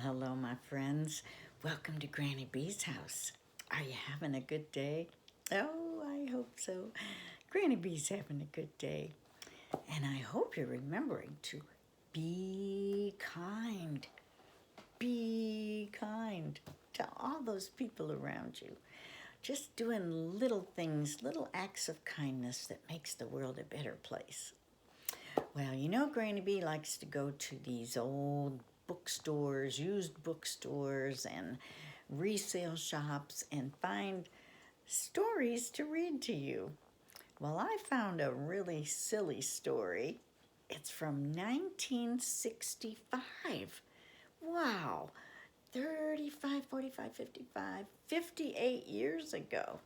Hello, my friends. Welcome to Granny B's house. Are you having a good day? Oh, I hope so. Granny B's having a good day. And I hope you're remembering to be kind. Be kind to all those people around you. Just doing little things, little acts of kindness that makes the world a better place. Well, you know, Granny B likes to go to these old bookstores, used bookstores, and resale shops and find stories to read to you. Well, I found a really silly story. It's from 1965. Wow, 35, 45, 55, 58 years ago.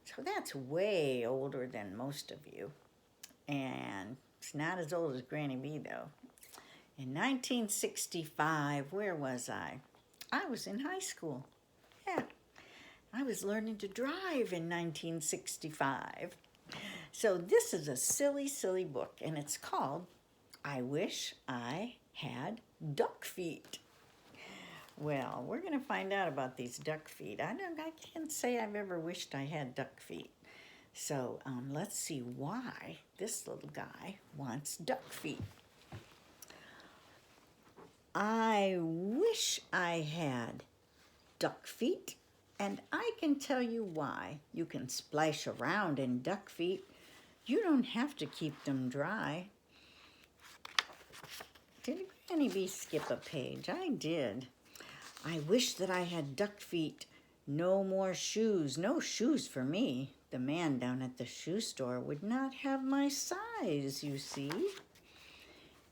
So that's way older than most of you. And it's not as old as Granny B, though. In 1965, where was I? I was in high school. Yeah, I was learning to drive in 1965. So this is a silly, silly book, and it's called I Wish I Had Duck Feet. Well, we're going to find out about these duck feet. I can't say I've ever wished I had duck feet. So let's see why this little guy wants duck feet. I wish I had duck feet, and I can tell you why. You can splash around in duck feet. You don't have to keep them dry. Did Granny B skip a page? I did. I wish that I had duck feet. No more shoes. No shoes for me. The man down at the shoe store would not have my size, you see.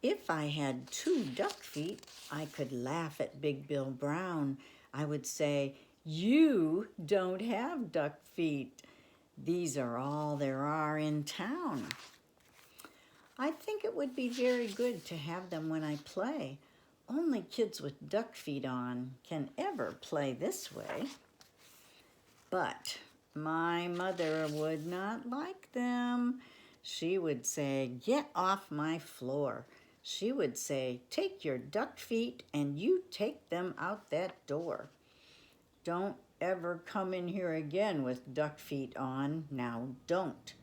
If I had 2 duck feet, I could laugh at Big Bill Brown. I would say, "You don't have duck feet. These are all there are in town." I think it would be very good to have them when I play. Only kids with duck feet on can ever play this way. But my mother would not like them. She would say, "Get off my floor." She would say, "Take your duck feet and you take them out that door. Don't ever come in here again with duck feet on. Now don't."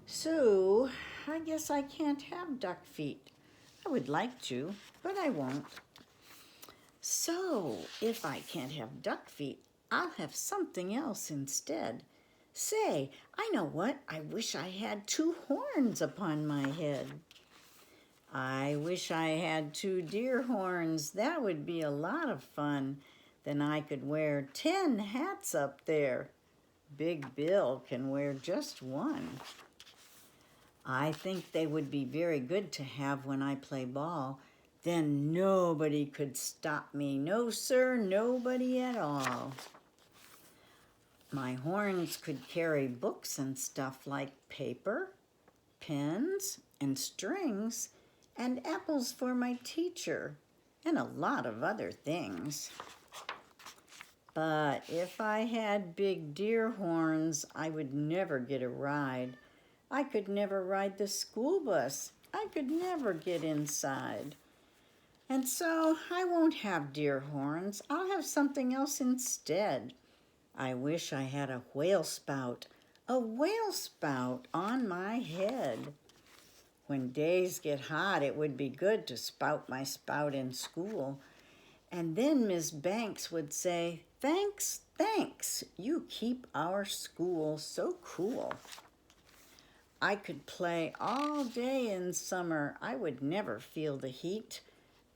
So I guess I can't have duck feet. I would like to, but I won't. So if I can't have duck feet, I'll have something else instead. Say, I know what. I wish I had 2 horns upon my head. I wish I had 2 deer horns. That would be a lot of fun. Then I could wear 10 hats up there. Big Bill can wear just 1. I think they would be very good to have when I play ball. Then nobody could stop me. No, sir, nobody at all. My horns could carry books and stuff like paper, pens, and strings, and apples for my teacher, and a lot of other things. But if I had big deer horns, I would never get a ride. I could never ride the school bus. I could never get inside. And so I won't have deer horns. I'll have something else instead. I wish I had a whale spout on my head. When days get hot, it would be good to spout my spout in school. And then Miss Banks would say, "Thanks, thanks, you keep our school so cool." I could play all day in summer. I would never feel the heat.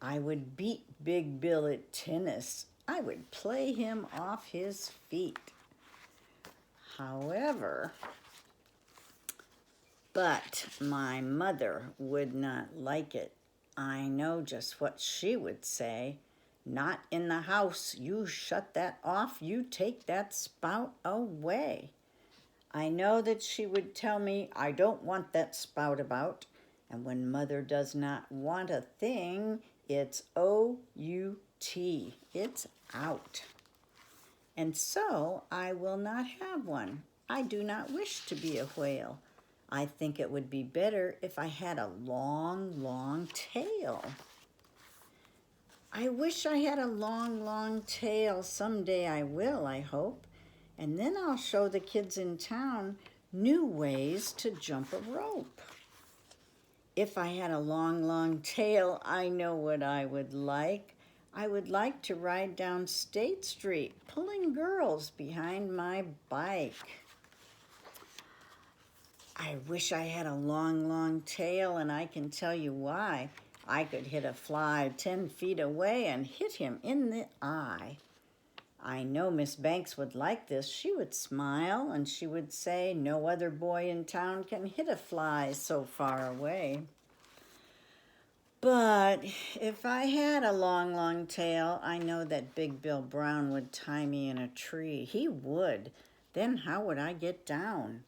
I would beat Big Bill at tennis. I would play him off his feet. However, but my mother would not like it. I know just what she would say. "Not in the house. You shut that off. You take that spout away." I know that she would tell me, "I don't want that spout about." And when mother does not want a thing, it's O-U-T. It's out. And so I will not have one. I do not wish to be a whale. I think it would be better if I had a long, long tail. I wish I had a long, long tail. Someday I will, I hope. And then I'll show the kids in town new ways to jump a rope. If I had a long, long tail, I know what I would like. I would like to ride down State Street, pulling girls behind my bike. I wish I had a long, long tail, and I can tell you why. I could hit a fly 10 feet away and hit him in the eye. I know Miss Banks would like this. She would smile and she would say, no other boy in town can hit a fly so far away. But if I had a long, long tail, I know that Big Bill Brown would tie me in a tree. He would. Then how would I get down?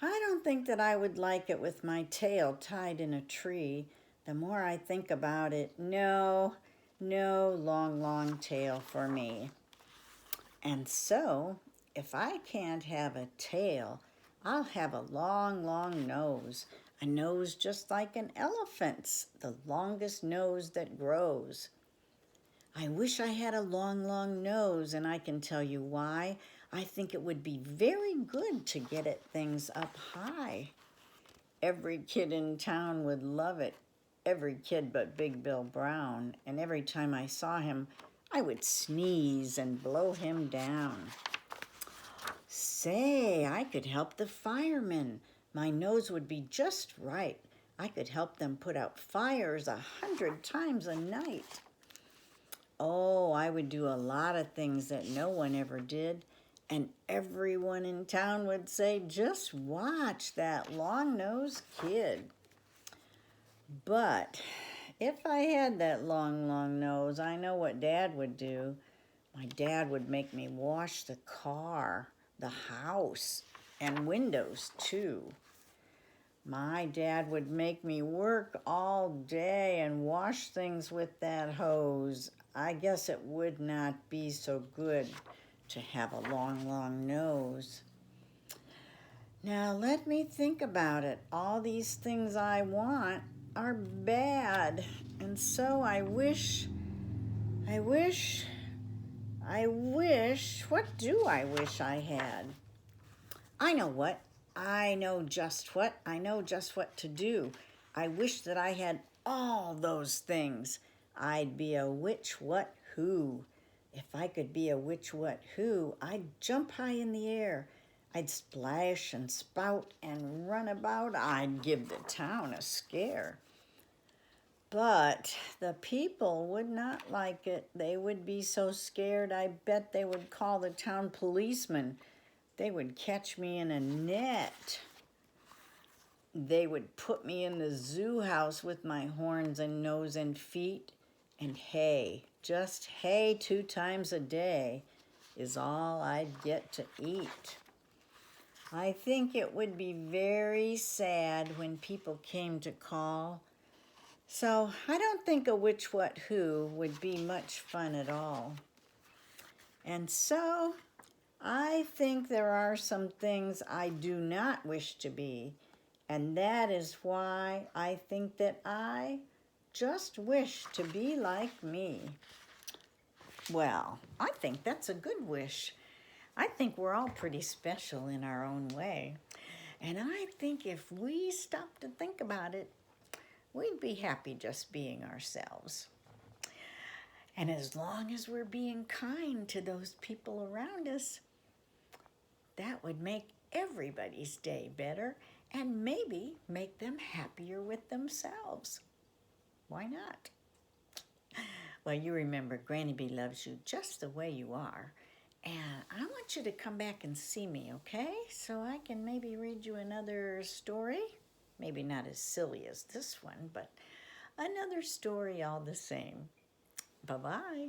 I don't think that I would like it with my tail tied in a tree. The more I think about it, no long, long tail for me. And so, if I can't have a tail, I'll have a long, long nose. A nose just like an elephant's, the longest nose that grows. I wish I had a long, long nose, and I can tell you why. I think it would be very good to get at things up high. Every kid in town would love it. Every kid but Big Bill Brown. And every time I saw him, I would sneeze and blow him down. Say, I could help the firemen. My nose would be just right. I could help them put out fires 100 times a night. Oh, I would do a lot of things that no one ever did. And everyone in town would say, just watch that long-nosed kid. But if I had that long, long nose, I know what Dad would do. My dad would make me wash the car, the house, and windows too. My dad would make me work all day and wash things with that hose. I guess it would not be so good to have a long, long nose. Now let me think about it. All these things I want are bad. And so I wish, what do I wish I had? I know what. I know just what. I know just what to do. I wish that I had all those things. I'd be a which, what, who. If I could be a which, what, who, I'd jump high in the air. I'd splash and spout and run about. I'd give the town a scare. But the people would not like it. They would be so scared, I bet they would call the town policeman. They would catch me in a net. They would put me in the zoo house with my horns and nose and feet. And hay, just hay 2 times a day is all I'd get to eat. I think it would be very sad when people came to call. So I don't think a which, what, who would be much fun at all. And so I think there are some things I do not wish to be, and that is why I think that I just wish to be like me. Well, I think that's a good wish. I think we're all pretty special in our own way. And I think if we stop to think about it, we'd be happy just being ourselves. And as long as we're being kind to those people around us, that would make everybody's day better and maybe make them happier with themselves. Why not? Well, you remember Granny B loves you just the way you are. And I want you to come back and see me, okay? So I can maybe read you another story. Maybe not as silly as this one, but another story all the same. Bye-bye.